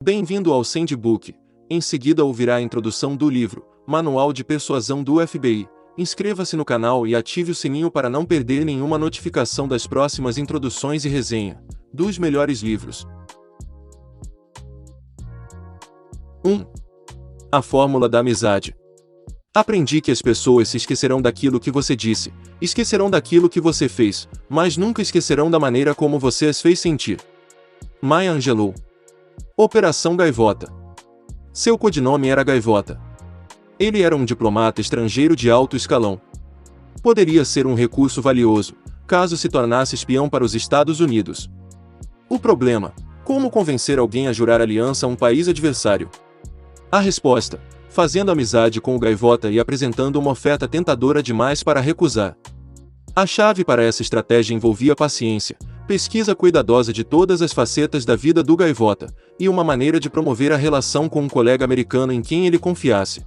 Bem-vindo ao Sandbook. Em seguida ouvirá a introdução do livro, Manual de Persuasão do FBI. Inscreva-se no canal e ative o sininho para não perder nenhuma notificação das próximas introduções e resenha dos melhores livros. 1. A Fórmula da Amizade. Aprendi que as pessoas se esquecerão daquilo que você disse, esquecerão daquilo que você fez, mas nunca esquecerão da maneira como você as fez sentir. Maya Angelou. Operação Gaivota. Seu codinome era Gaivota. Ele era um diplomata estrangeiro de alto escalão. Poderia ser um recurso valioso, caso se tornasse espião para os Estados Unidos. O problema: como convencer alguém a jurar aliança a um país adversário? A resposta: fazendo amizade com o Gaivota e apresentando uma oferta tentadora demais para recusar. A chave para essa estratégia envolvia paciência, pesquisa cuidadosa de todas as facetas da vida do Gaivota, e uma maneira de promover a relação com um colega americano em quem ele confiasse.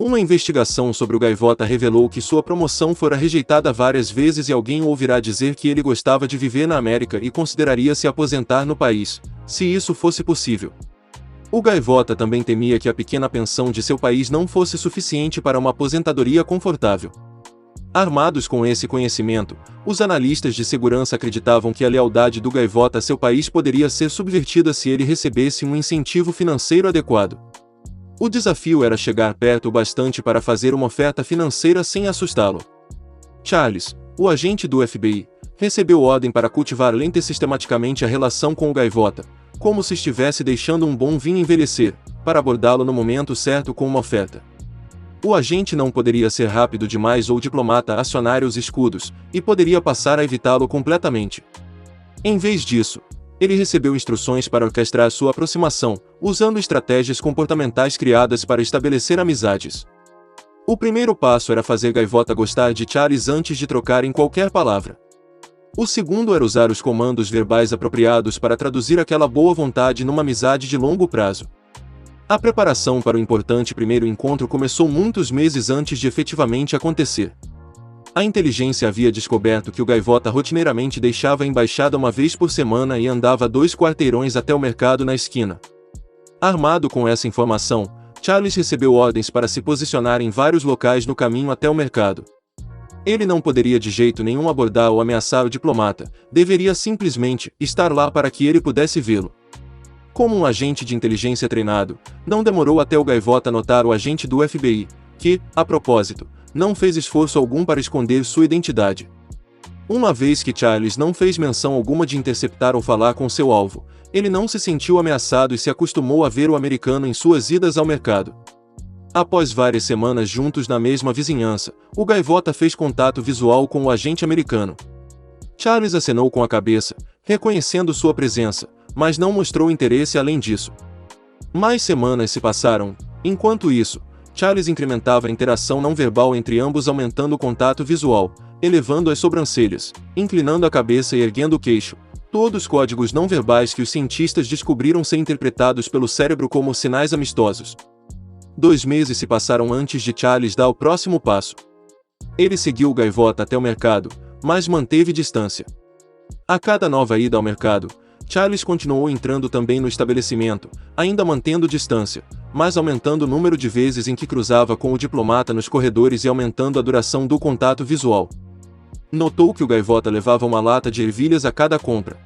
Uma investigação sobre o Gaivota revelou que sua promoção fora rejeitada várias vezes e alguém o ouvirá dizer que ele gostava de viver na América e consideraria se aposentar no país, se isso fosse possível. O Gaivota também temia que a pequena pensão de seu país não fosse suficiente para uma aposentadoria confortável. Armados com esse conhecimento, os analistas de segurança acreditavam que a lealdade do Gaivota a seu país poderia ser subvertida se ele recebesse um incentivo financeiro adequado. O desafio era chegar perto o bastante para fazer uma oferta financeira sem assustá-lo. Charles, o agente do FBI, recebeu ordem para cultivar lenta e sistematicamente a relação com o Gaivota, como se estivesse deixando um bom vinho envelhecer, para abordá-lo no momento certo com uma oferta. O agente não poderia ser rápido demais ou o diplomata acionar os escudos, e poderia passar a evitá-lo completamente. Em vez disso, ele recebeu instruções para orquestrar sua aproximação, usando estratégias comportamentais criadas para estabelecer amizades. O primeiro passo era fazer Gaivota gostar de Charles antes de trocarem qualquer palavra. O segundo era usar os comandos verbais apropriados para traduzir aquela boa vontade numa amizade de longo prazo. A preparação para o importante primeiro encontro começou muitos meses antes de efetivamente acontecer. A inteligência havia descoberto que o Gaivota rotineiramente deixava a embaixada uma vez por semana e andava 2 quarteirões até o mercado na esquina. Armado com essa informação, Charles recebeu ordens para se posicionar em vários locais no caminho até o mercado. Ele não poderia de jeito nenhum abordar ou ameaçar o diplomata, deveria simplesmente estar lá para que ele pudesse vê-lo. Como um agente de inteligência treinado, não demorou até o Gaivota notar o agente do FBI, que, a propósito, não fez esforço algum para esconder sua identidade. Uma vez que Charles não fez menção alguma de interceptar ou falar com seu alvo, ele não se sentiu ameaçado e se acostumou a ver o americano em suas idas ao mercado. Após várias semanas juntos na mesma vizinhança, o Gaivota fez contato visual com o agente americano. Charles acenou com a cabeça, reconhecendo sua presença, mas não mostrou interesse além disso. Mais semanas se passaram. Enquanto isso, Charles incrementava a interação não verbal entre ambos, aumentando o contato visual, elevando as sobrancelhas, inclinando a cabeça e erguendo o queixo, todos códigos não verbais que os cientistas descobriram ser interpretados pelo cérebro como sinais amistosos. 2 meses se passaram antes de Charles dar o próximo passo. Ele seguiu o Gaivota até o mercado, mas manteve distância. A cada nova ida ao mercado, Charles continuou entrando também no estabelecimento, ainda mantendo distância, mas aumentando o número de vezes em que cruzava com o diplomata nos corredores e aumentando a duração do contato visual. Notou que o Gaivota levava uma lata de ervilhas a cada compra.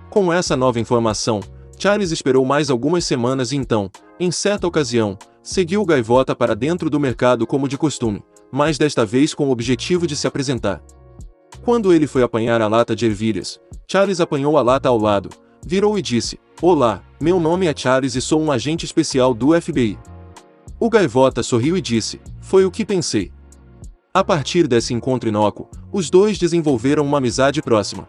Com essa nova informação, Charles esperou mais algumas semanas e então, em certa ocasião, seguiu o Gaivota para dentro do mercado como de costume, mas desta vez com o objetivo de se apresentar. Quando ele foi apanhar a lata de ervilhas, Charles apanhou a lata ao lado, virou e disse: "Olá, meu nome é Charles e sou um agente especial do FBI." O Gaivota sorriu e disse: "Foi o que pensei." A partir desse encontro inócuo, os dois desenvolveram uma amizade próxima.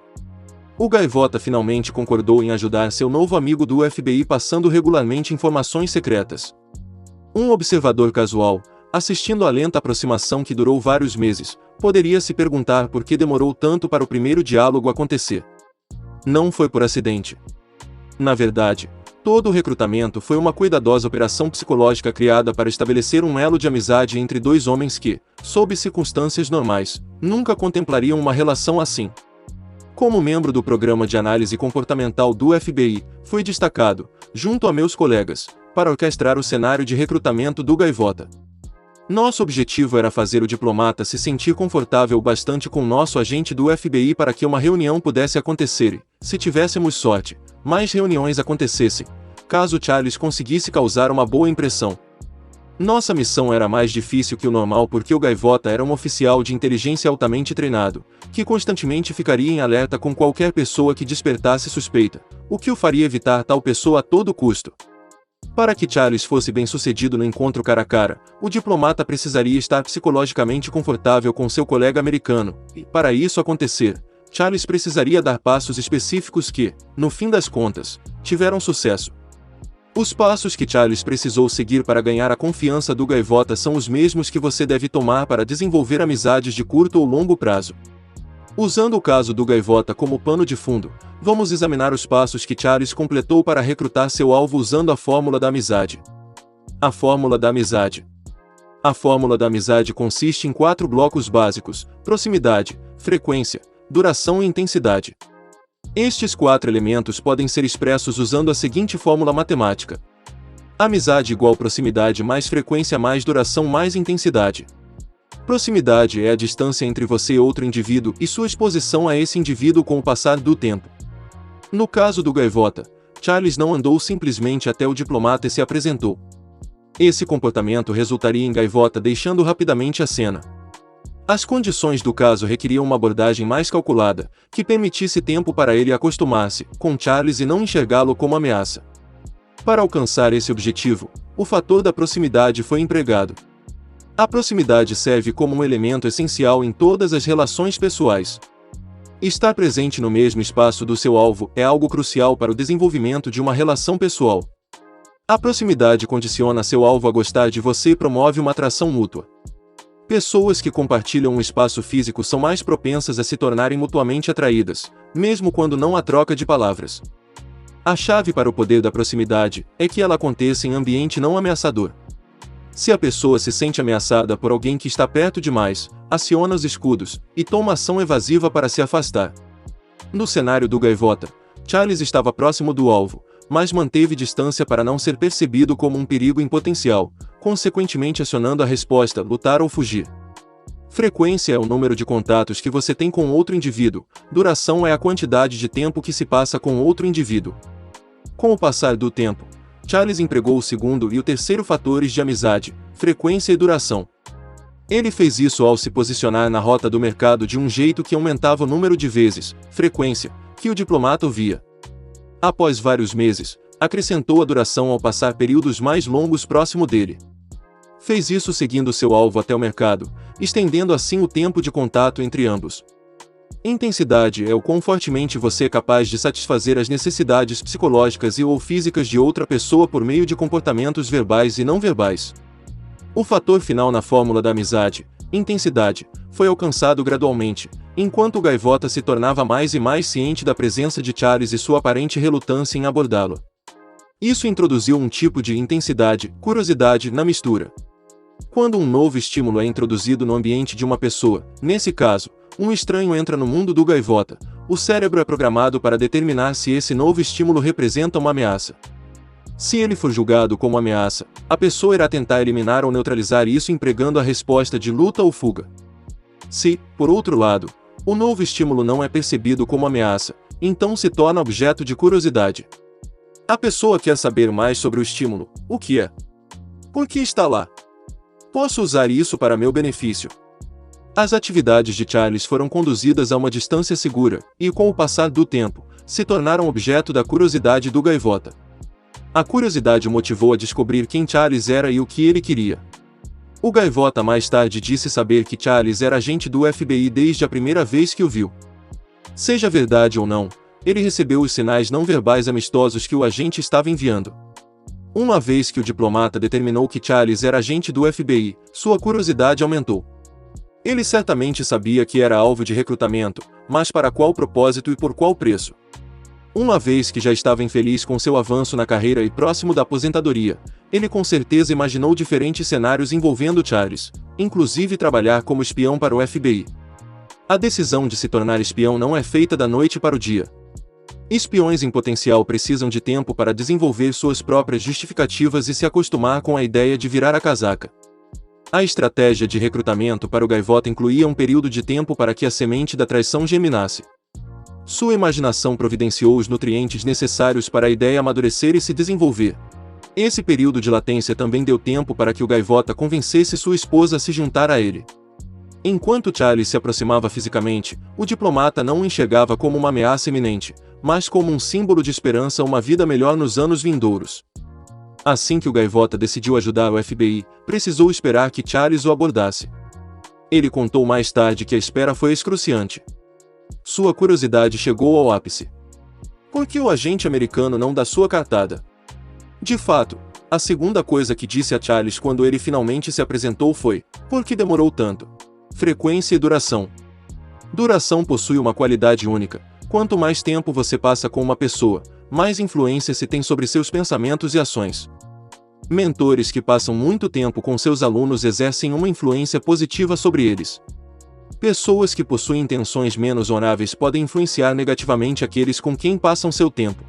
O Gaivota finalmente concordou em ajudar seu novo amigo do FBI passando regularmente informações secretas. Um observador casual, assistindo à lenta aproximação que durou vários meses, poderia se perguntar por que demorou tanto para o primeiro diálogo acontecer. Não foi por acidente. Na verdade, todo o recrutamento foi uma cuidadosa operação psicológica criada para estabelecer um elo de amizade entre 2 homens que, sob circunstâncias normais, nunca contemplariam uma relação assim. Como membro do programa de análise comportamental do FBI, fui destacado, junto a meus colegas, para orquestrar o cenário de recrutamento do Gaivota. Nosso objetivo era fazer o diplomata se sentir confortável bastante com nosso agente do FBI para que uma reunião pudesse acontecer e, se tivéssemos sorte, mais reuniões acontecessem, caso Charles conseguisse causar uma boa impressão. Nossa missão era mais difícil que o normal porque o Gaivota era um oficial de inteligência altamente treinado, que constantemente ficaria em alerta com qualquer pessoa que despertasse suspeita, o que o faria evitar tal pessoa a todo custo. Para que Charles fosse bem-sucedido no encontro cara a cara, o diplomata precisaria estar psicologicamente confortável com seu colega americano, e, para isso acontecer, Charles precisaria dar passos específicos que, no fim das contas, tiveram sucesso. Os passos que Charles precisou seguir para ganhar a confiança do Gaivota são os mesmos que você deve tomar para desenvolver amizades de curto ou longo prazo. Usando o caso do Gaivota como pano de fundo, vamos examinar os passos que Charles completou para recrutar seu alvo usando a fórmula da amizade. A fórmula da amizade. A fórmula da amizade consiste em 4 blocos básicos: proximidade, frequência, duração e intensidade. Estes 4 elementos podem ser expressos usando a seguinte fórmula matemática: amizade igual proximidade mais frequência mais duração mais intensidade. Proximidade é a distância entre você e outro indivíduo e sua exposição a esse indivíduo com o passar do tempo. No caso do Gaivota, Charles não andou simplesmente até o diplomata e se apresentou. Esse comportamento resultaria em Gaivota deixando rapidamente a cena. As condições do caso requeriam uma abordagem mais calculada, que permitisse tempo para ele acostumar-se com Charles e não enxergá-lo como ameaça. Para alcançar esse objetivo, o fator da proximidade foi empregado. A proximidade serve como um elemento essencial em todas as relações pessoais. Estar presente no mesmo espaço do seu alvo é algo crucial para o desenvolvimento de uma relação pessoal. A proximidade condiciona seu alvo a gostar de você e promove uma atração mútua. Pessoas que compartilham um espaço físico são mais propensas a se tornarem mutuamente atraídas, mesmo quando não há troca de palavras. A chave para o poder da proximidade é que ela aconteça em ambiente não ameaçador. Se a pessoa se sente ameaçada por alguém que está perto demais, aciona os escudos e toma ação evasiva para se afastar. No cenário do Gaivota, Charles estava próximo do alvo, mas manteve distância para não ser percebido como um perigo em potencial, consequentemente acionando a resposta lutar ou fugir. Frequência é o número de contatos que você tem com outro indivíduo, duração é a quantidade de tempo que se passa com outro indivíduo. Com o passar do tempo, Charles empregou o segundo e o terceiro fatores de amizade, frequência e duração. Ele fez isso ao se posicionar na rota do mercado de um jeito que aumentava o número de vezes, frequência, que o diplomata ouvia. Após vários meses, acrescentou a duração ao passar períodos mais longos próximo dele. Fez isso seguindo seu alvo até o mercado, estendendo assim o tempo de contato entre ambos. Intensidade é o quão fortemente você é capaz de satisfazer as necessidades psicológicas e ou físicas de outra pessoa por meio de comportamentos verbais e não verbais. O fator final na fórmula da amizade, intensidade, foi alcançado gradualmente, enquanto o Gaivota se tornava mais e mais ciente da presença de Charles e sua aparente relutância em abordá-lo. Isso introduziu um tipo de intensidade, curiosidade, na mistura. Quando um novo estímulo é introduzido no ambiente de uma pessoa, nesse caso, um estranho entra no mundo do Gaivota, o cérebro é programado para determinar se esse novo estímulo representa uma ameaça. Se ele for julgado como ameaça, a pessoa irá tentar eliminar ou neutralizar isso empregando a resposta de luta ou fuga. Se, por outro lado, o novo estímulo não é percebido como ameaça, então se torna objeto de curiosidade. A pessoa quer saber mais sobre o estímulo, o que é? Por que está lá? Posso usar isso para meu benefício? As atividades de Charles foram conduzidas a uma distância segura, e com o passar do tempo, se tornaram objeto da curiosidade do Gaivota. A curiosidade o motivou a descobrir quem Charles era e o que ele queria. O Gaivota mais tarde disse saber que Charles era agente do FBI desde a primeira vez que o viu. Seja verdade ou não, ele recebeu os sinais não verbais amistosos que o agente estava enviando. Uma vez que o diplomata determinou que Charles era agente do FBI, sua curiosidade aumentou. Ele certamente sabia que era alvo de recrutamento, mas para qual propósito e por qual preço? Uma vez que já estava infeliz com seu avanço na carreira e próximo da aposentadoria, ele com certeza imaginou diferentes cenários envolvendo Charles, inclusive trabalhar como espião para o FBI. A decisão de se tornar espião não é feita da noite para o dia. Espiões em potencial precisam de tempo para desenvolver suas próprias justificativas e se acostumar com a ideia de virar a casaca. A estratégia de recrutamento para o gaivota incluía um período de tempo para que a semente da traição germinasse. Sua imaginação providenciou os nutrientes necessários para a ideia amadurecer e se desenvolver. Esse período de latência também deu tempo para que o gaivota convencesse sua esposa a se juntar a ele. Enquanto Charles se aproximava fisicamente, o diplomata não o enxergava como uma ameaça iminente, mas como um símbolo de esperança a uma vida melhor nos anos vindouros. Assim que o gaivota decidiu ajudar o FBI, precisou esperar que Charles o abordasse. Ele contou mais tarde que a espera foi excruciante. Sua curiosidade chegou ao ápice. Por que o agente americano não dá sua cartada? De fato, a segunda coisa que disse a Charles quando ele finalmente se apresentou foi: por que demorou tanto? Frequência e duração. Duração possui uma qualidade única. Quanto mais tempo você passa com uma pessoa, mais influência se tem sobre seus pensamentos e ações. Mentores que passam muito tempo com seus alunos exercem uma influência positiva sobre eles. Pessoas que possuem intenções menos honoráveis podem influenciar negativamente aqueles com quem passam seu tempo.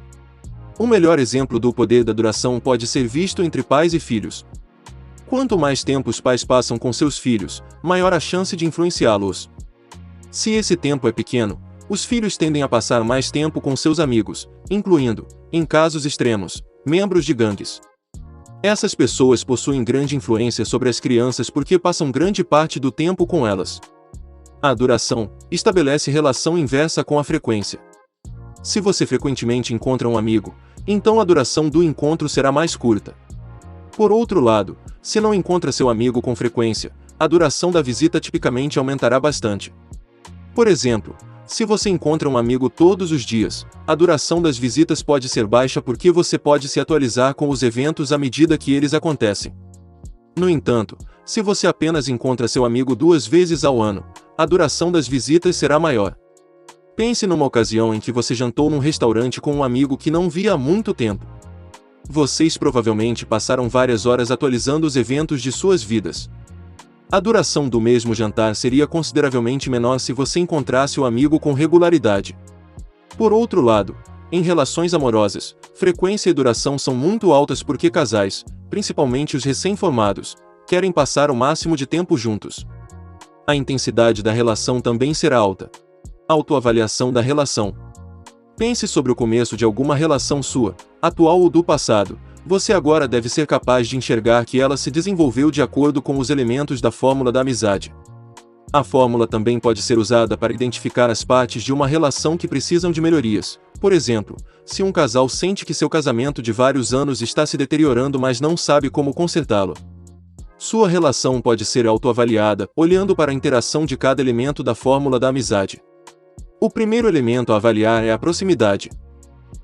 O melhor exemplo do poder da duração pode ser visto entre pais e filhos. Quanto mais tempo os pais passam com seus filhos, maior a chance de influenciá-los. Se esse tempo é pequeno, os filhos tendem a passar mais tempo com seus amigos, incluindo, em casos extremos, membros de gangues. Essas pessoas possuem grande influência sobre as crianças porque passam grande parte do tempo com elas. A duração estabelece relação inversa com a frequência. Se você frequentemente encontra um amigo, então a duração do encontro será mais curta. Por outro lado, se não encontra seu amigo com frequência, a duração da visita tipicamente aumentará bastante. Por exemplo, se você encontra um amigo todos os dias, a duração das visitas pode ser baixa porque você pode se atualizar com os eventos à medida que eles acontecem. No entanto, se você apenas encontra seu amigo 2 vezes ao ano, a duração das visitas será maior. Pense numa ocasião em que você jantou num restaurante com um amigo que não via há muito tempo. Vocês provavelmente passaram várias horas atualizando os eventos de suas vidas. A duração do mesmo jantar seria consideravelmente menor se você encontrasse o amigo com regularidade. Por outro lado, em relações amorosas, frequência e duração são muito altas porque casais, principalmente os recém-formados, querem passar o máximo de tempo juntos. A intensidade da relação também será alta. Autoavaliação da relação. Pense sobre o começo de alguma relação sua, atual ou do passado. Você agora deve ser capaz de enxergar que ela se desenvolveu de acordo com os elementos da fórmula da amizade. A fórmula também pode ser usada para identificar as partes de uma relação que precisam de melhorias. Por exemplo, se um casal sente que seu casamento de vários anos está se deteriorando mas não sabe como consertá-lo. Sua relação pode ser autoavaliada, olhando para a interação de cada elemento da fórmula da amizade. O primeiro elemento a avaliar é a proximidade.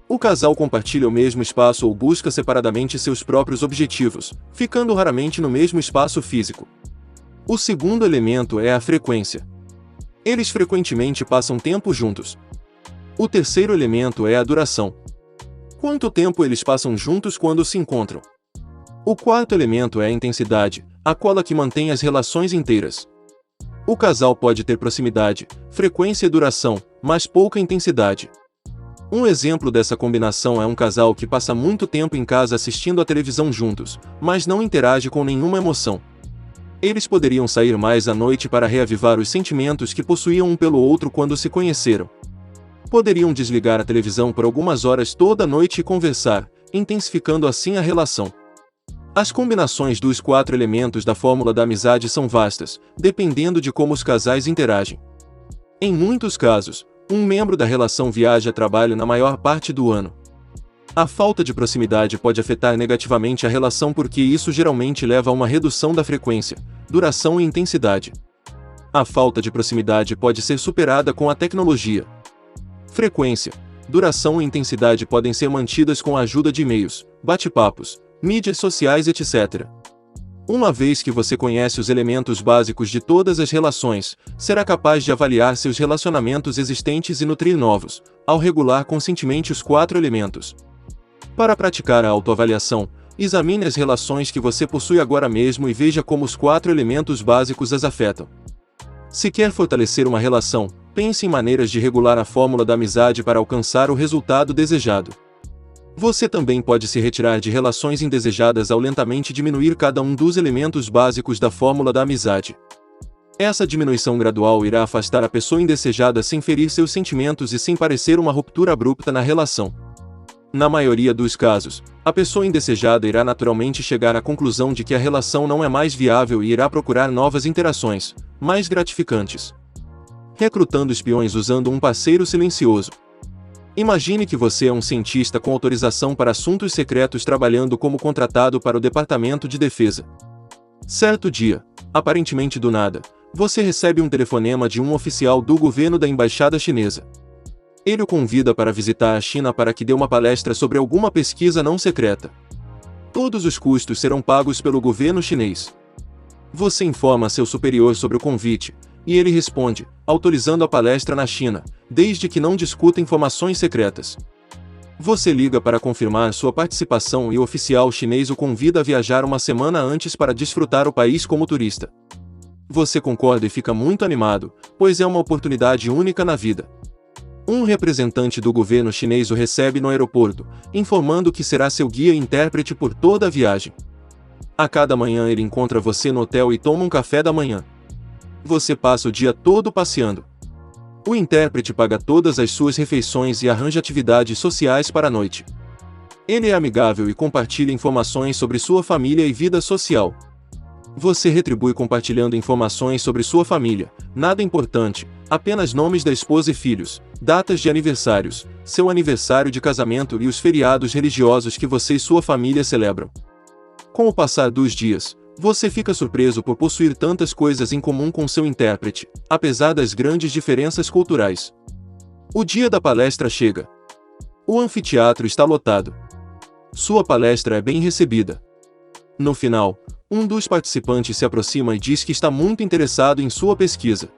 O casal compartilha o mesmo espaço ou busca separadamente seus próprios objetivos, ficando raramente no mesmo espaço físico. O segundo elemento é a frequência. Eles frequentemente passam tempo juntos. O terceiro elemento é a duração. Quanto tempo eles passam juntos quando se encontram? O quarto elemento é a intensidade, a cola que mantém as relações inteiras. O casal pode ter proximidade, frequência e duração, mas pouca intensidade. Um exemplo dessa combinação é um casal que passa muito tempo em casa assistindo à televisão juntos, mas não interage com nenhuma emoção. Eles poderiam sair mais à noite para reavivar os sentimentos que possuíam um pelo outro quando se conheceram. Poderiam desligar a televisão por algumas horas toda noite e conversar, intensificando assim a relação. As combinações dos 4 elementos da fórmula da amizade são vastas, dependendo de como os casais interagem. Em muitos casos, um membro da relação viaja a trabalho na maior parte do ano. A falta de proximidade pode afetar negativamente a relação porque isso geralmente leva a uma redução da frequência, duração e intensidade. A falta de proximidade pode ser superada com a tecnologia. Frequência, duração e intensidade podem ser mantidas com a ajuda de e-mails, bate-papos, mídias sociais, etc. Uma vez que você conhece os elementos básicos de todas as relações, será capaz de avaliar seus relacionamentos existentes e nutrir novos, ao regular conscientemente os 4 elementos. Para praticar a autoavaliação, examine as relações que você possui agora mesmo e veja como os 4 elementos básicos as afetam. Se quer fortalecer uma relação, pense em maneiras de regular a fórmula da amizade para alcançar o resultado desejado. Você também pode se retirar de relações indesejadas ao lentamente diminuir cada um dos elementos básicos da fórmula da amizade. Essa diminuição gradual irá afastar a pessoa indesejada sem ferir seus sentimentos e sem parecer uma ruptura abrupta na relação. Na maioria dos casos, a pessoa indesejada irá naturalmente chegar à conclusão de que a relação não é mais viável e irá procurar novas interações, mais gratificantes. Recrutando espiões usando um parceiro silencioso. Imagine que você é um cientista com autorização para assuntos secretos trabalhando como contratado para o Departamento de Defesa. Certo dia, aparentemente do nada, você recebe um telefonema de um oficial do governo da embaixada chinesa. Ele o convida para visitar a China para que dê uma palestra sobre alguma pesquisa não secreta. Todos os custos serão pagos pelo governo chinês. Você informa seu superior sobre o convite, e ele responde, autorizando a palestra na China, desde que não discuta informações secretas. Você liga para confirmar sua participação e o oficial chinês o convida a viajar uma semana antes para desfrutar o país como turista. Você concorda e fica muito animado, pois é uma oportunidade única na vida. Um representante do governo chinês o recebe no aeroporto, informando que será seu guia e intérprete por toda a viagem. A cada manhã ele encontra você no hotel e toma um café da manhã. Você passa o dia todo passeando. O intérprete paga todas as suas refeições e arranja atividades sociais para a noite. Ele é amigável e compartilha informações sobre sua família e vida social. Você retribui compartilhando informações sobre sua família, nada importante, apenas nomes da esposa e filhos, datas de aniversários, seu aniversário de casamento e os feriados religiosos que você e sua família celebram. Com o passar dos dias, você fica surpreso por possuir tantas coisas em comum com seu intérprete, apesar das grandes diferenças culturais. O dia da palestra chega. O anfiteatro está lotado. Sua palestra é bem recebida. No final, um dos participantes se aproxima e diz que está muito interessado em sua pesquisa.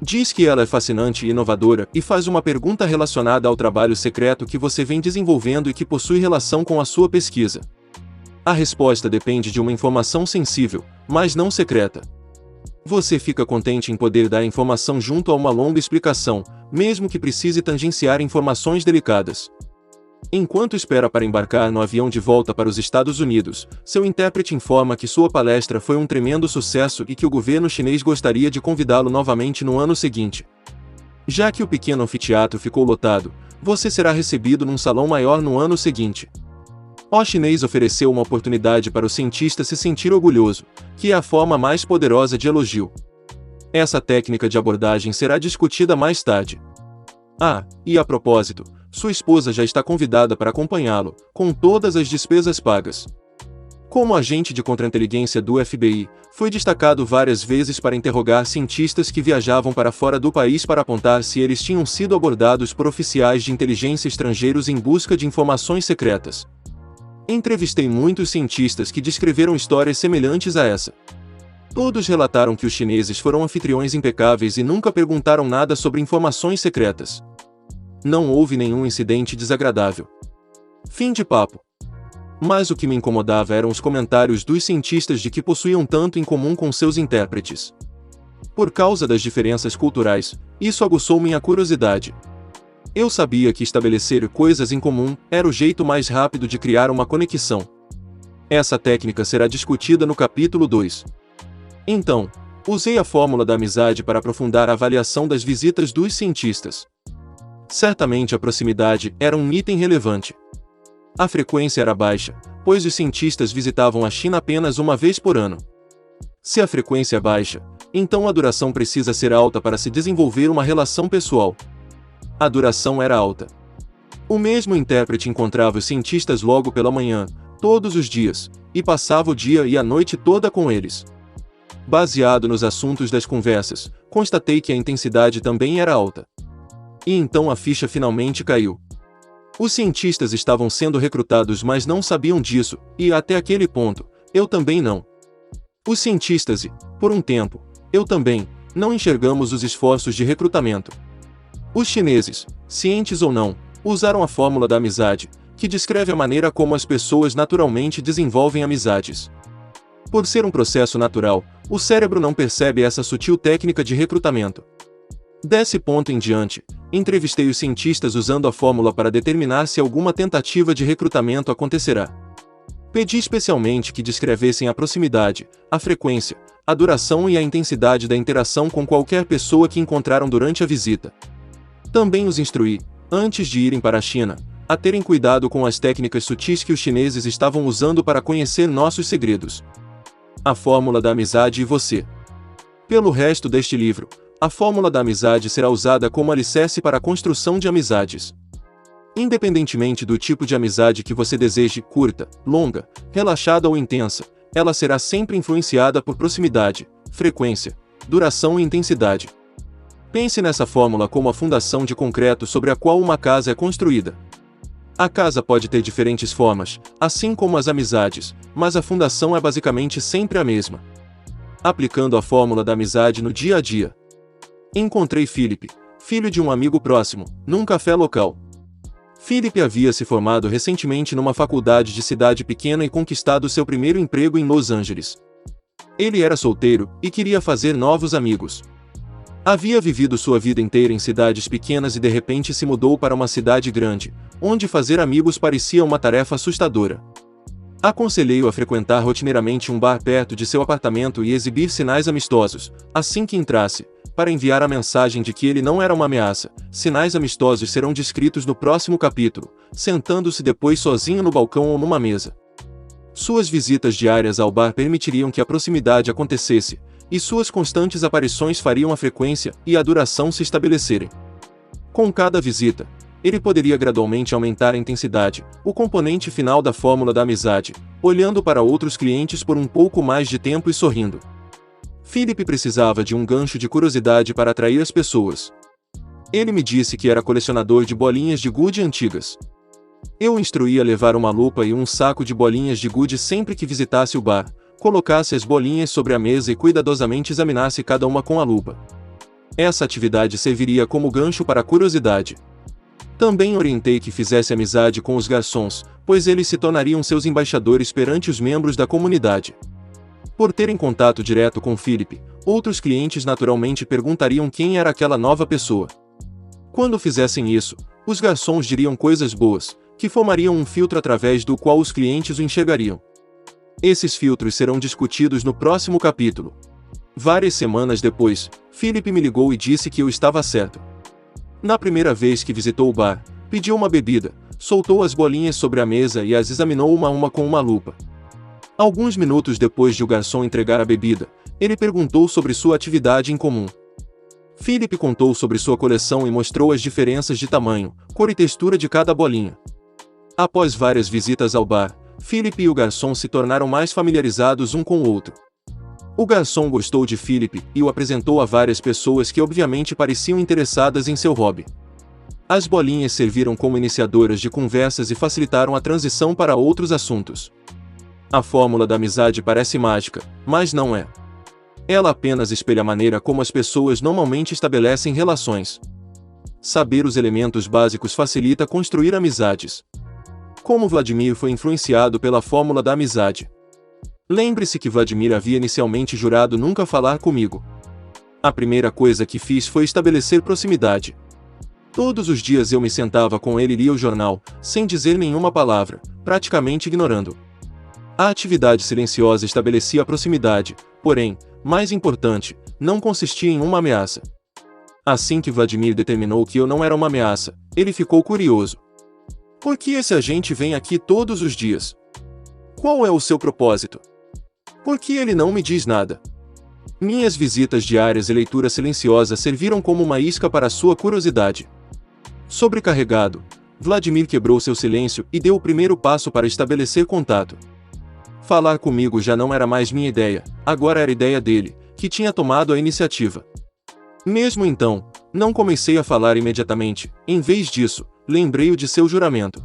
Diz que ela é fascinante e inovadora e faz uma pergunta relacionada ao trabalho secreto que você vem desenvolvendo e que possui relação com a sua pesquisa. A resposta depende de uma informação sensível, mas não secreta. Você fica contente em poder dar informação junto a uma longa explicação, mesmo que precise tangenciar informações delicadas. Enquanto espera para embarcar no avião de volta para os Estados Unidos, seu intérprete informa que sua palestra foi um tremendo sucesso e que o governo chinês gostaria de convidá-lo novamente no ano seguinte. Já que o pequeno anfiteatro ficou lotado, você será recebido num salão maior no ano seguinte. O chinês ofereceu uma oportunidade para o cientista se sentir orgulhoso, que é a forma mais poderosa de elogio. Essa técnica de abordagem será discutida mais tarde. E a propósito, sua esposa já está convidada para acompanhá-lo, com todas as despesas pagas. Como agente de contra-inteligência do FBI, foi destacado várias vezes para interrogar cientistas que viajavam para fora do país para apontar se eles tinham sido abordados por oficiais de inteligência estrangeiros em busca de informações secretas. Entrevistei muitos cientistas que descreveram histórias semelhantes a essa. Todos relataram que os chineses foram anfitriões impecáveis e nunca perguntaram nada sobre informações secretas. Não houve nenhum incidente desagradável. Fim de papo. Mas o que me incomodava eram os comentários dos cientistas de que possuíam tanto em comum com seus intérpretes. Por causa das diferenças culturais, isso aguçou minha curiosidade. Eu sabia que estabelecer coisas em comum era o jeito mais rápido de criar uma conexão. Essa técnica será discutida no capítulo 2. Então, usei a fórmula da amizade para aprofundar a avaliação das visitas dos cientistas. Certamente a proximidade era um item relevante. A frequência era baixa, pois os cientistas visitavam a China apenas uma vez por ano. Se a frequência é baixa, então a duração precisa ser alta para se desenvolver uma relação pessoal. A duração era alta. O mesmo intérprete encontrava os cientistas logo pela manhã, todos os dias, e passava o dia e a noite toda com eles. Baseado nos assuntos das conversas, constatei que a intensidade também era alta. E então a ficha finalmente caiu. Os cientistas estavam sendo recrutados, mas não sabiam disso, e até aquele ponto, eu também não. Os cientistas e, por um tempo, eu também, não enxergamos os esforços de recrutamento. Os chineses, cientes ou não, usaram a fórmula da amizade, que descreve a maneira como as pessoas naturalmente desenvolvem amizades. Por ser um processo natural, o cérebro não percebe essa sutil técnica de recrutamento. Desse ponto em diante, entrevistei os cientistas usando a fórmula para determinar se alguma tentativa de recrutamento acontecerá. Pedi especialmente que descrevessem a proximidade, a frequência, a duração e a intensidade da interação com qualquer pessoa que encontraram durante a visita. Também os instruí, antes de irem para a China, a terem cuidado com as técnicas sutis que os chineses estavam usando para conhecer nossos segredos. A fórmula da amizade e você. Pelo resto deste livro, a fórmula da amizade será usada como alicerce para a construção de amizades. Independentemente do tipo de amizade que você deseje, curta, longa, relaxada ou intensa, ela será sempre influenciada por proximidade, frequência, duração e intensidade. Pense nessa fórmula como a fundação de concreto sobre a qual uma casa é construída. A casa pode ter diferentes formas, assim como as amizades, mas a fundação é basicamente sempre a mesma. Aplicando a fórmula da amizade no dia a dia. Encontrei Philip, filho de um amigo próximo, num café local. Philip havia se formado recentemente numa faculdade de cidade pequena e conquistado seu primeiro emprego em Los Angeles. Ele era solteiro e queria fazer novos amigos. Havia vivido sua vida inteira em cidades pequenas e de repente se mudou para uma cidade grande, onde fazer amigos parecia uma tarefa assustadora. Aconselhei-o a frequentar rotineiramente um bar perto de seu apartamento e exibir sinais amistosos, assim que entrasse, para enviar a mensagem de que ele não era uma ameaça. Sinais amistosos serão descritos no próximo capítulo, sentando-se depois sozinho no balcão ou numa mesa. Suas visitas diárias ao bar permitiriam que a proximidade acontecesse, e suas constantes aparições fariam a frequência e a duração se estabelecerem. Com cada visita, ele poderia gradualmente aumentar a intensidade, o componente final da fórmula da amizade, olhando para outros clientes por um pouco mais de tempo e sorrindo. Philip precisava de um gancho de curiosidade para atrair as pessoas. Ele me disse que era colecionador de bolinhas de gude antigas. Eu o instruí a levar uma lupa e um saco de bolinhas de gude sempre que visitasse o bar, colocasse as bolinhas sobre a mesa e cuidadosamente examinasse cada uma com a lupa. Essa atividade serviria como gancho para a curiosidade. Também orientei que fizesse amizade com os garçons, pois eles se tornariam seus embaixadores perante os membros da comunidade. Por terem contato direto com Philip, outros clientes naturalmente perguntariam quem era aquela nova pessoa. Quando fizessem isso, os garçons diriam coisas boas, que formariam um filtro através do qual os clientes o enxergariam. Esses filtros serão discutidos no próximo capítulo. Várias semanas depois, Philip me ligou e disse que eu estava certo. Na primeira vez que visitou o bar, pediu uma bebida, soltou as bolinhas sobre a mesa e as examinou uma a uma com uma lupa. Alguns minutos depois de o garçom entregar a bebida, ele perguntou sobre sua atividade em comum. Philip contou sobre sua coleção e mostrou as diferenças de tamanho, cor e textura de cada bolinha. Após várias visitas ao bar, Philip e o garçom se tornaram mais familiarizados um com o outro. O garçom gostou de Philip e o apresentou a várias pessoas que obviamente pareciam interessadas em seu hobby. As bolinhas serviram como iniciadoras de conversas e facilitaram a transição para outros assuntos. A fórmula da amizade parece mágica, mas não é. Ela apenas espelha a maneira como as pessoas normalmente estabelecem relações. Saber os elementos básicos facilita construir amizades. Como Vladimir foi influenciado pela fórmula da amizade. Lembre-se que Vladimir havia inicialmente jurado nunca falar comigo. A primeira coisa que fiz foi estabelecer proximidade. Todos os dias eu me sentava com ele e lia o jornal, sem dizer nenhuma palavra, praticamente ignorando. A atividade silenciosa estabelecia a proximidade, porém, mais importante, não consistia em uma ameaça. Assim que Vladimir determinou que eu não era uma ameaça, ele ficou curioso. Por que esse agente vem aqui todos os dias? Qual é o seu propósito? Por que ele não me diz nada? Minhas visitas diárias e leitura silenciosa serviram como uma isca para sua curiosidade. Sobrecarregado, Vladimir quebrou seu silêncio e deu o primeiro passo para estabelecer contato. Falar comigo já não era mais minha ideia, agora era ideia dele, que tinha tomado a iniciativa. Mesmo então, não comecei a falar imediatamente, em vez disso, lembrei-o de seu juramento.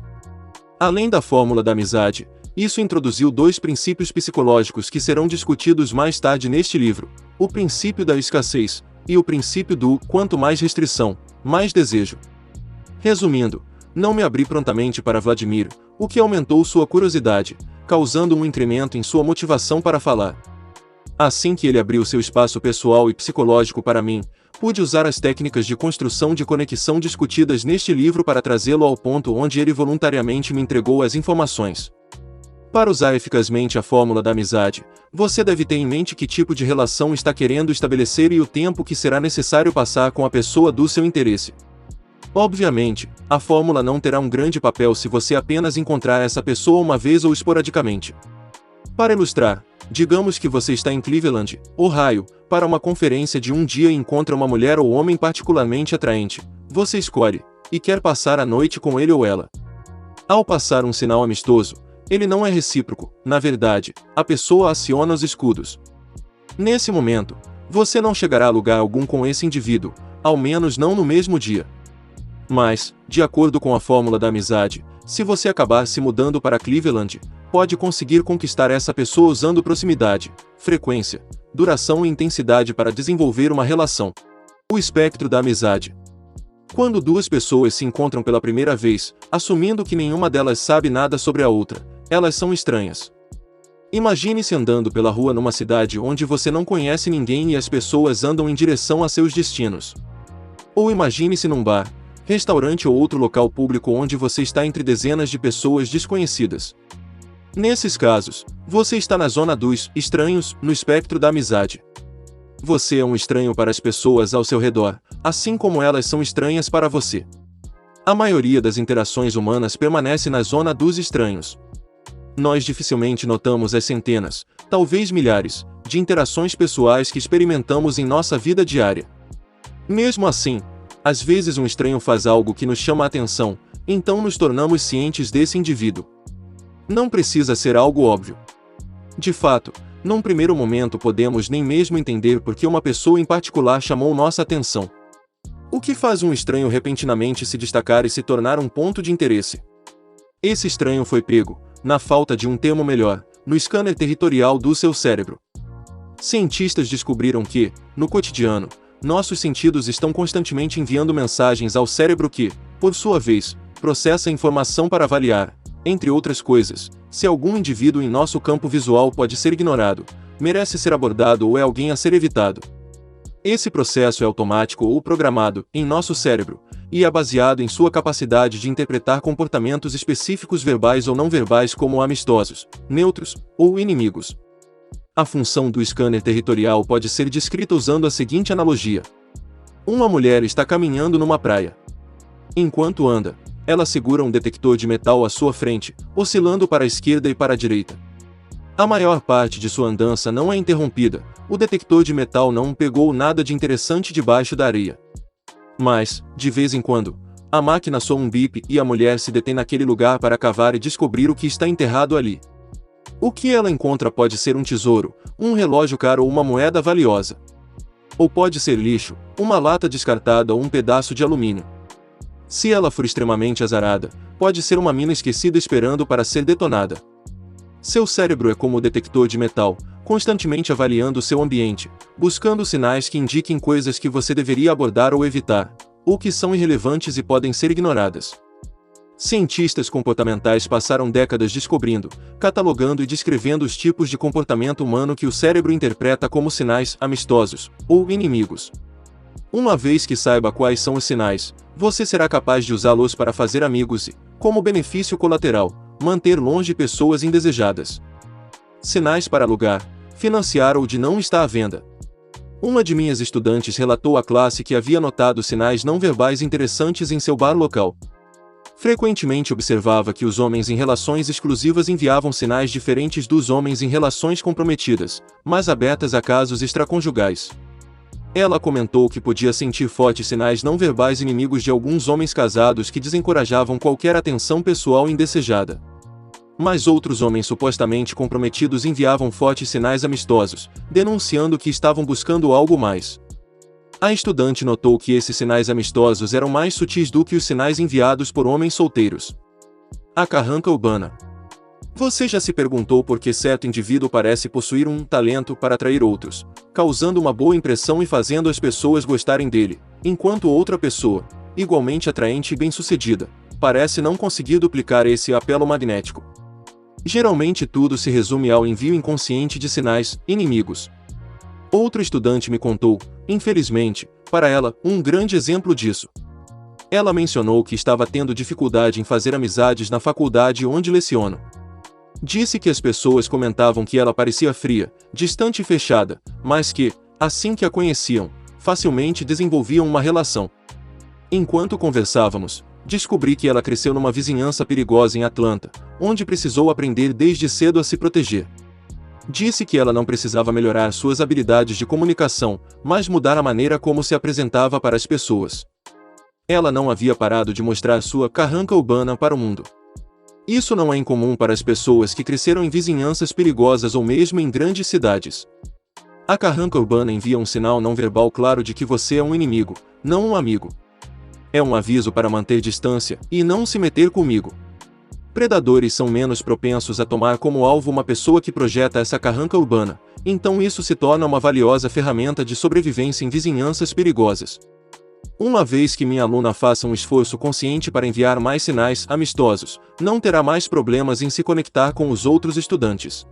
Além da fórmula da amizade, isso introduziu dois princípios psicológicos que serão discutidos mais tarde neste livro: o princípio da escassez e o princípio do quanto mais restrição, mais desejo. Resumindo, não me abri prontamente para Vladimir, o que aumentou sua curiosidade, causando um incremento em sua motivação para falar. Assim que ele abriu seu espaço pessoal e psicológico para mim, pude usar as técnicas de construção de conexão discutidas neste livro para trazê-lo ao ponto onde ele voluntariamente me entregou as informações. Para usar eficazmente a fórmula da amizade, você deve ter em mente que tipo de relação está querendo estabelecer e o tempo que será necessário passar com a pessoa do seu interesse. Obviamente, a fórmula não terá um grande papel se você apenas encontrar essa pessoa uma vez ou esporadicamente. Para ilustrar, digamos que você está em Cleveland, Ohio, para uma conferência de um dia e encontra uma mulher ou homem particularmente atraente. Você escolhe, e quer passar a noite com ele ou ela. Ao passar um sinal amistoso, ele não é recíproco, na verdade, a pessoa aciona os escudos. Nesse momento, você não chegará a lugar algum com esse indivíduo, ao menos não no mesmo dia. Mas, de acordo com a fórmula da amizade, se você acabar se mudando para Cleveland, pode conseguir conquistar essa pessoa usando proximidade, frequência, duração e intensidade para desenvolver uma relação. O espectro da amizade. Quando duas pessoas se encontram pela primeira vez, assumindo que nenhuma delas sabe nada sobre a outra, elas são estranhas. Imagine-se andando pela rua numa cidade onde você não conhece ninguém e as pessoas andam em direção a seus destinos. Ou imagine-se num bar, restaurante ou outro local público onde você está entre dezenas de pessoas desconhecidas. Nesses casos, você está na zona dos estranhos, no espectro da amizade. Você é um estranho para as pessoas ao seu redor, assim como elas são estranhas para você. A maioria das interações humanas permanece na zona dos estranhos. Nós dificilmente notamos as centenas, talvez milhares, de interações pessoais que experimentamos em nossa vida diária. Mesmo assim, às vezes um estranho faz algo que nos chama a atenção, então nos tornamos cientes desse indivíduo. Não precisa ser algo óbvio. De fato, num primeiro momento podemos nem mesmo entender por que uma pessoa em particular chamou nossa atenção. O que faz um estranho repentinamente se destacar e se tornar um ponto de interesse? Esse estranho foi pego, na falta de um termo melhor, no scanner territorial do seu cérebro. Cientistas descobriram que, no cotidiano, nossos sentidos estão constantemente enviando mensagens ao cérebro que, por sua vez, processa informação para avaliar, entre outras coisas, se algum indivíduo em nosso campo visual pode ser ignorado, merece ser abordado ou é alguém a ser evitado. Esse processo é automático ou programado, em nosso cérebro, e é baseado em sua capacidade de interpretar comportamentos específicos verbais ou não verbais como amistosos, neutros ou inimigos. A função do scanner territorial pode ser descrita usando a seguinte analogia. Uma mulher está caminhando numa praia. Enquanto anda, ela segura um detector de metal à sua frente, oscilando para a esquerda e para a direita. A maior parte de sua andança não é interrompida, o detector de metal não pegou nada de interessante debaixo da areia. Mas, de vez em quando, a máquina soa um bip e a mulher se detém naquele lugar para cavar e descobrir o que está enterrado ali. O que ela encontra pode ser um tesouro, um relógio caro ou uma moeda valiosa. Ou pode ser lixo, uma lata descartada ou um pedaço de alumínio. Se ela for extremamente azarada, pode ser uma mina esquecida esperando para ser detonada. Seu cérebro é como o detector de metal, constantemente avaliando seu ambiente, buscando sinais que indiquem coisas que você deveria abordar ou evitar, ou que são irrelevantes e podem ser ignoradas. Cientistas comportamentais passaram décadas descobrindo, catalogando e descrevendo os tipos de comportamento humano que o cérebro interpreta como sinais amistosos ou inimigos. Uma vez que saiba quais são os sinais, você será capaz de usá-los para fazer amigos e, como benefício colateral, manter longe pessoas indesejadas. Sinais para alugar, financiar ou de não estar à venda. Uma de minhas estudantes relatou à classe que havia notado sinais não verbais interessantes em seu bar local. Frequentemente observava que os homens em relações exclusivas enviavam sinais diferentes dos homens em relações comprometidas, mas abertas a casos extraconjugais. Ela comentou que podia sentir fortes sinais não verbais inimigos de alguns homens casados que desencorajavam qualquer atenção pessoal indesejada. Mas outros homens supostamente comprometidos enviavam fortes sinais amistosos, denunciando que estavam buscando algo mais. A estudante notou que esses sinais amistosos eram mais sutis do que os sinais enviados por homens solteiros. A carranca urbana. Você já se perguntou por que certo indivíduo parece possuir um talento para atrair outros, causando uma boa impressão e fazendo as pessoas gostarem dele, enquanto outra pessoa, igualmente atraente e bem-sucedida, parece não conseguir duplicar esse apelo magnético? Geralmente tudo se resume ao envio inconsciente de sinais inimigos. Outro estudante me contou, infelizmente, para ela, um grande exemplo disso. Ela mencionou que estava tendo dificuldade em fazer amizades na faculdade onde leciono. Disse que as pessoas comentavam que ela parecia fria, distante e fechada, mas que, assim que a conheciam, facilmente desenvolviam uma relação. Enquanto conversávamos, descobri que ela cresceu numa vizinhança perigosa em Atlanta, onde precisou aprender desde cedo a se proteger. Disse que ela não precisava melhorar suas habilidades de comunicação, mas mudar a maneira como se apresentava para as pessoas. Ela não havia parado de mostrar sua carranca urbana para o mundo. Isso não é incomum para as pessoas que cresceram em vizinhanças perigosas ou mesmo em grandes cidades. A carranca urbana envia um sinal não verbal claro de que você é um inimigo, não um amigo. É um aviso para manter distância e não se meter comigo. Predadores são menos propensos a tomar como alvo uma pessoa que projeta essa carranca urbana, então isso se torna uma valiosa ferramenta de sobrevivência em vizinhanças perigosas. Uma vez que minha aluna faça um esforço consciente para enviar mais sinais amistosos, não terá mais problemas em se conectar com os outros estudantes.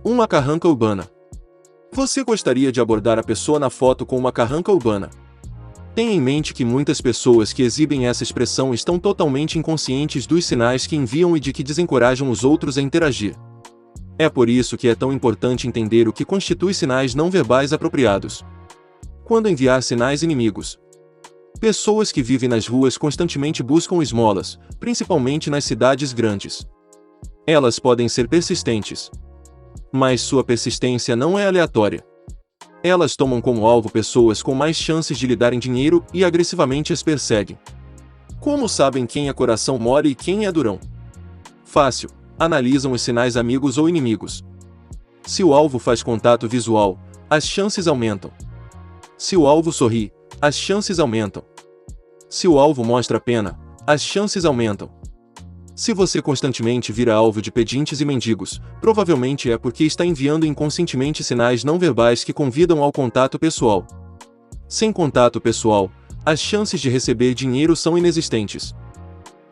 Uma carranca urbana. Você gostaria de abordar a pessoa na foto com uma carranca urbana? Tenha em mente que muitas pessoas que exibem essa expressão estão totalmente inconscientes dos sinais que enviam e de que desencorajam os outros a interagir. É por isso que é tão importante entender o que constitui sinais não verbais apropriados. Quando enviar sinais inimigos. Pessoas que vivem nas ruas constantemente buscam esmolas, principalmente nas cidades grandes. Elas podem ser persistentes. Mas sua persistência não é aleatória. Elas tomam como alvo pessoas com mais chances de lhe darem dinheiro e agressivamente as perseguem. Como sabem quem é coração mole e quem é durão? Fácil, analisam os sinais amigos ou inimigos. Se o alvo faz contato visual, as chances aumentam. Se o alvo sorri, as chances aumentam. Se o alvo mostra pena, as chances aumentam. Se você constantemente vira alvo de pedintes e mendigos, provavelmente é porque está enviando inconscientemente sinais não verbais que convidam ao contato pessoal. Sem contato pessoal, as chances de receber dinheiro são inexistentes.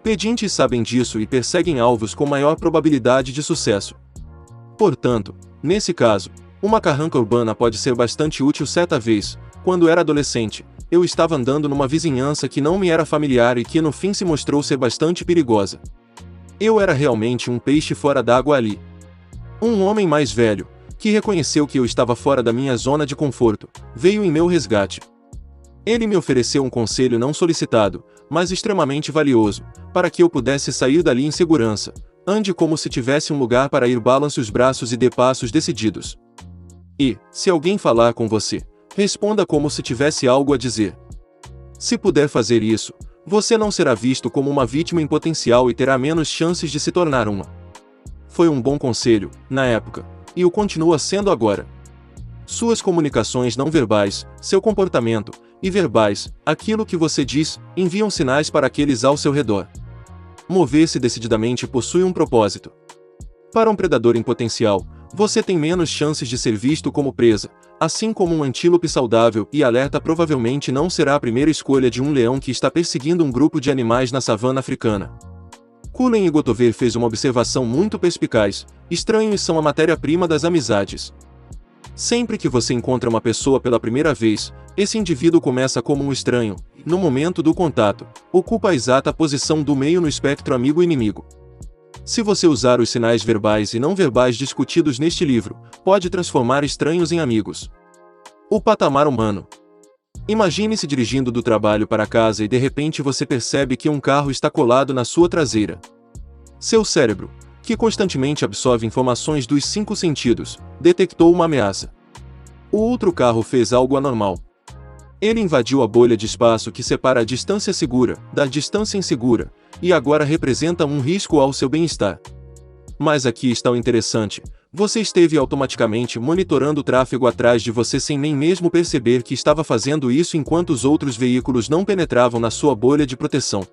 Pedintes sabem disso e perseguem alvos com maior probabilidade de sucesso. Portanto, nesse caso, uma carranca urbana pode ser bastante útil. Certa vez, quando era adolescente, eu estava andando numa vizinhança que não me era familiar e que no fim se mostrou ser bastante perigosa. Eu era realmente um peixe fora d'água ali. Um homem mais velho, que reconheceu que eu estava fora da minha zona de conforto, veio em meu resgate. Ele me ofereceu um conselho não solicitado, mas extremamente valioso, para que eu pudesse sair dali em segurança. Ande como se tivesse um lugar para ir, balance os braços e dê passos decididos. E, se alguém falar com você, responda como se tivesse algo a dizer. Se puder fazer isso, você não será visto como uma vítima em potencial e terá menos chances de se tornar uma. Foi um bom conselho, na época, e o continua sendo agora. Suas comunicações não verbais, seu comportamento, e verbais, aquilo que você diz, enviam sinais para aqueles ao seu redor. Mover-se decididamente possui um propósito. Para um predador em potencial, você tem menos chances de ser visto como presa, assim como um antílope saudável e alerta provavelmente não será a primeira escolha de um leão que está perseguindo um grupo de animais na savana africana. Cullen e Gotover fez uma observação muito perspicaz: estranhos são a matéria-prima das amizades. Sempre que você encontra uma pessoa pela primeira vez, esse indivíduo começa como um estranho, e, no momento do contato, ocupa a exata posição do meio no espectro amigo-inimigo. Se você usar os sinais verbais e não verbais discutidos neste livro, pode transformar estranhos em amigos. O patamar humano. Imagine-se dirigindo do trabalho para casa e de repente você percebe que um carro está colado na sua traseira. Seu cérebro, que constantemente absorve informações dos 5 sentidos, detectou uma ameaça. O outro carro fez algo anormal. Ele invadiu a bolha de espaço que separa a distância segura da distância insegura, e agora representa um risco ao seu bem-estar. Mas aqui está o interessante: você esteve automaticamente monitorando o tráfego atrás de você sem nem mesmo perceber que estava fazendo isso enquanto os outros veículos não penetravam na sua bolha de proteção.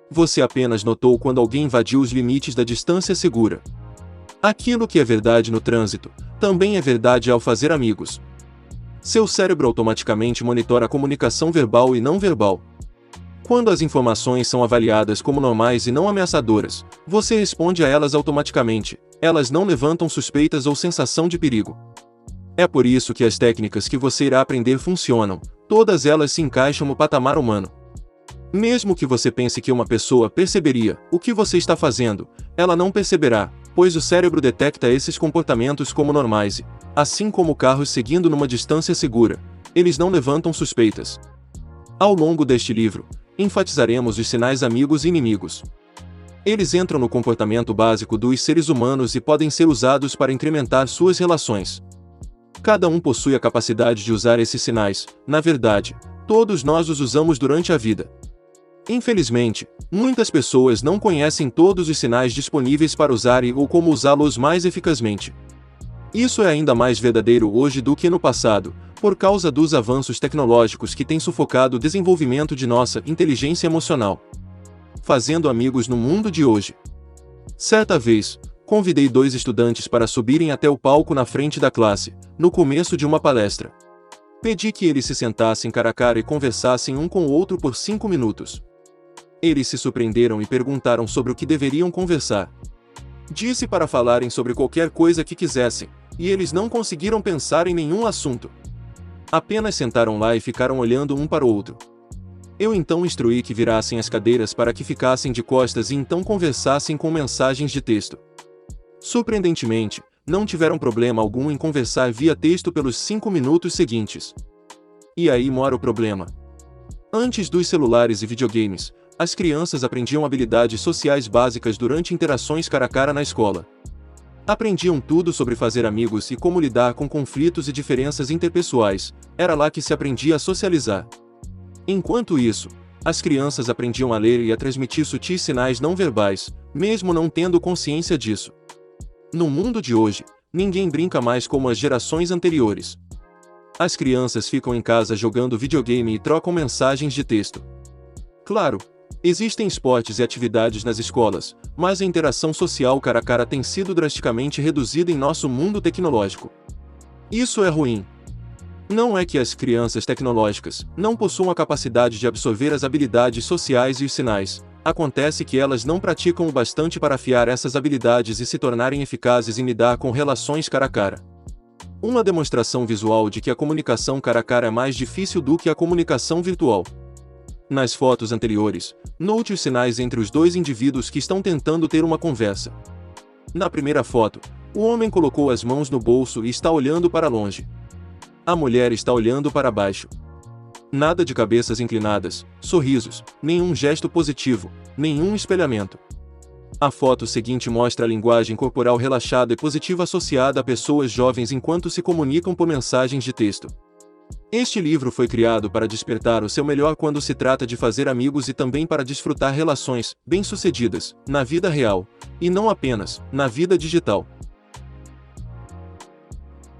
Você apenas notou quando alguém invadiu os limites da distância segura. Aquilo que é verdade no trânsito, também é verdade ao fazer amigos. Seu cérebro automaticamente monitora a comunicação verbal e não verbal. Quando as informações são avaliadas como normais e não ameaçadoras, você responde a elas automaticamente. Elas não levantam suspeitas ou sensação de perigo. É por isso que as técnicas que você irá aprender funcionam. Todas elas se encaixam no patamar humano. Mesmo que você pense que uma pessoa perceberia o que você está fazendo, ela não perceberá, pois o cérebro detecta esses comportamentos como normais e, assim como carros seguindo numa distância segura, eles não levantam suspeitas. Ao longo deste livro, enfatizaremos os sinais amigos e inimigos. Eles entram no comportamento básico dos seres humanos e podem ser usados para incrementar suas relações. Cada um possui a capacidade de usar esses sinais. Na verdade, todos nós os usamos durante a vida. Infelizmente, muitas pessoas não conhecem todos os sinais disponíveis para usar ou como usá-los mais eficazmente. Isso é ainda mais verdadeiro hoje do que no passado, por causa dos avanços tecnológicos que têm sufocado o desenvolvimento de nossa inteligência emocional. Fazendo amigos no mundo de hoje. Certa vez, convidei 2 estudantes para subirem até o palco na frente da classe, no começo de uma palestra. Pedi que eles se sentassem cara a cara e conversassem um com o outro por 5 minutos. Eles se surpreenderam e perguntaram sobre o que deveriam conversar. Disse para falarem sobre qualquer coisa que quisessem, e eles não conseguiram pensar em nenhum assunto. Apenas sentaram lá e ficaram olhando um para o outro. Eu então instruí que virassem as cadeiras para que ficassem de costas e então conversassem com mensagens de texto. Surpreendentemente, não tiveram problema algum em conversar via texto pelos 5 minutos seguintes. E aí mora o problema. Antes dos celulares e videogames, as crianças aprendiam habilidades sociais básicas durante interações cara a cara na escola. Aprendiam tudo sobre fazer amigos e como lidar com conflitos e diferenças interpessoais. Era lá que se aprendia a socializar. Enquanto isso, as crianças aprendiam a ler e a transmitir sutis sinais não verbais, mesmo não tendo consciência disso. No mundo de hoje, ninguém brinca mais como as gerações anteriores. As crianças ficam em casa jogando videogame e trocam mensagens de texto. Claro, existem esportes e atividades nas escolas, mas a interação social cara a cara tem sido drasticamente reduzida em nosso mundo tecnológico. Isso é ruim. Não é que as crianças tecnológicas não possuam a capacidade de absorver as habilidades sociais e os sinais. Acontece que elas não praticam o bastante para afiar essas habilidades e se tornarem eficazes em lidar com relações cara a cara. Uma demonstração visual de que a comunicação cara a cara é mais difícil do que a comunicação virtual. Nas fotos anteriores, note os sinais entre os 2 indivíduos que estão tentando ter uma conversa. Na primeira foto, o homem colocou as mãos no bolso e está olhando para longe. A mulher está olhando para baixo. Nada de cabeças inclinadas, sorrisos, nenhum gesto positivo, nenhum espelhamento. A foto seguinte mostra a linguagem corporal relaxada e positiva associada a pessoas jovens enquanto se comunicam por mensagens de texto. Este livro foi criado para despertar o seu melhor quando se trata de fazer amigos e também para desfrutar relações bem-sucedidas na vida real, e não apenas na vida digital.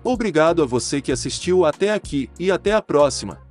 Obrigado a você que assistiu até aqui e até a próxima!